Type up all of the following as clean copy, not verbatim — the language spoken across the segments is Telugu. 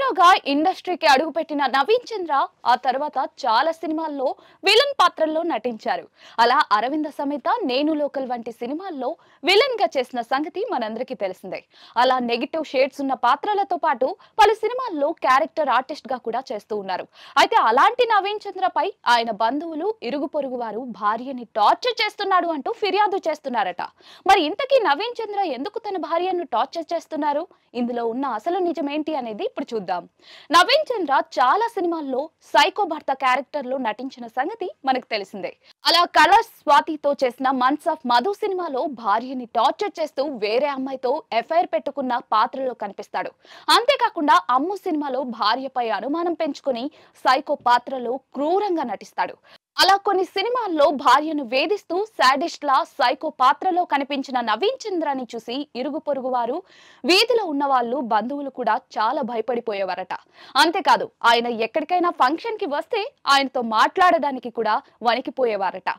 హీరోగా ఇండస్ట్రీకి అడుగుపెట్టిన నవీన్ చంద్ర ఆ తర్వాత చాలా సినిమాల్లో విలన్ పాత్రల్లో నటించారు. అలా అరవింద సమేత, నేను లోకల్ వంటి సినిమాల్లో విలన్ గా చేసిన సంగతి మనందరికీ తెలిసిందే. అలా నెగటివ్ షేడ్స్ ఉన్న పాత్రలతో పాటు పలు సినిమాల్లో క్యారెక్టర్ ఆర్టిస్ట్ గా కూడా చేస్తూ ఉన్నారు. అయితే అలాంటి నవీన్ చంద్రపై ఆయన బంధువులు, ఇరుగు పొరుగు వారు భార్యని టార్చర్ చేస్తున్నాడు అంటూ ఫిర్యాదు చేస్తున్నారట. మరి ఇంతకీ నవీన్ చంద్ర ఎందుకు తన భార్యను టార్చర్ చేస్తున్నారు? ఇందులో ఉన్న అసలు నిజం ఏంటి అనేది ఇప్పుడు చూద్దాం. నవీన్ చంద్ర చాలా సినిమాల్లో సైకో భర్త క్యారెక్టర్ లో నటించిన సంగతి మనకు తెలిసిందే. అలా కలర్స్ స్వాతితో చేసిన మంత్స్ ఆఫ్ మధు సినిమాలో భార్యని టార్చర్ చేస్తూ వేరే అమ్మాయితో ఎఫ్ఐఆర్ పెట్టుకున్న పాత్రలో కనిపిస్తాడు. అంతేకాకుండా అమ్ము సినిమాలో భార్యపై అనుమానం పెంచుకొని సైకో పాత్రలో క్రూరంగా నటిస్తాడు. అలా కొన్ని సినిమాల్లో భార్యను వేధిస్తూ సాడిస్ట్ లా సైకో పాత్రలో కనిపించిన నవీన్ చంద్రని చూసి ఇరుగు పొరుగు వారు, వీధిలో ఉన్న వాళ్ళు, బంధువులు కూడా చాలా భయపడిపోయేవారట. అంతేకాదు ఆయన ఎక్కడికైనా ఫంక్షన్ కి వస్తే ఆయనతో మాట్లాడడానికి కూడా వణికిపోయేవారట.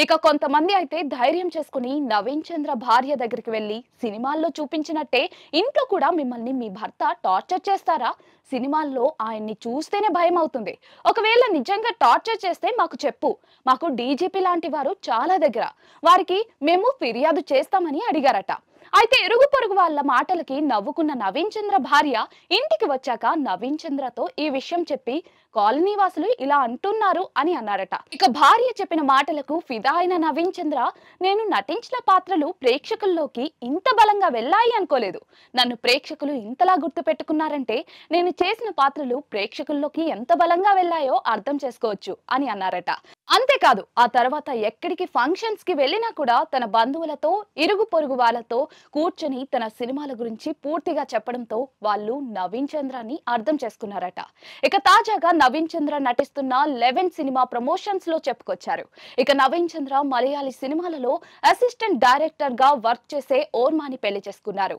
ఇక కొంతమంది అయితే ధైర్యం చేసుకుని నవీన్ చంద్ర భార్య దగ్గరికి వెళ్లి, సినిమాల్లో చూపించినట్టే ఇంట్లో కూడా మిమ్మల్ని మీ భర్త టార్చర్ చేస్తారా? సినిమాల్లో ఆయన్ని చూస్తేనే భయం అవుతుంది. ఒకవేళ నిజంగా టార్చర్ చేస్తే మాకు చెప్పు, మాకు డీజీపీ లాంటి వారు చాలా దగ్గర, వారికి మేము ఫిర్యాదు చేస్తామని అడిగారట. అయితే ఇరుగు పొరుగు వాళ్ళ మాటలకి నవ్వుకున్న నవీన్ చంద్ర భార్య ఇంటికి వచ్చాక నవీన్ చంద్రతో ఈ విషయం చెప్పి, కాలనీ వాసులు ఇలా అంటున్నారు అని అన్నారట. ఇక భార్య చెప్పిన మాటలకు ఫిదా అయిన నవీన్ చంద్ర, నేను నటించిన పాత్రలు ప్రేక్షకుల్లోకి ఇంత బలంగా వెళ్ళాయి అనుకోలేదు. నన్ను ప్రేక్షకులు ఇంతలా గుర్తు పెట్టుకున్నారంటే నేను చేసిన పాత్రలు ప్రేక్షకుల్లోకి ఎంత బలంగా వెళ్ళాయో అర్థం చేసుకోవచ్చు అని అన్నారట. అంతేకాదు ఆ తర్వాత ఎక్కడికి ఫంక్షన్స్ కి వెళ్ళినా కూడా తన బంధువులతో, ఇరుగు పొరుగు వాళ్ళతో కూర్చొని తన సినిమాల గురించి పూర్తిగా చెప్పడంతో వాళ్ళు నవీన్ చంద్రని అర్థం చేసుకున్నారట. ఇక తాజాగా నవీన్ చంద్ర నటిస్తున్న 11 సినిమా ప్రమోషన్స్ లో చెప్పుకొచ్చారు. ఇక నవీన్ చంద్ర మలయాళీ సినిమాలలో అసిస్టెంట్ డైరెక్టర్ గా వర్క్ చేసే ఓర్మాని పెళ్లి చేసుకున్నారు.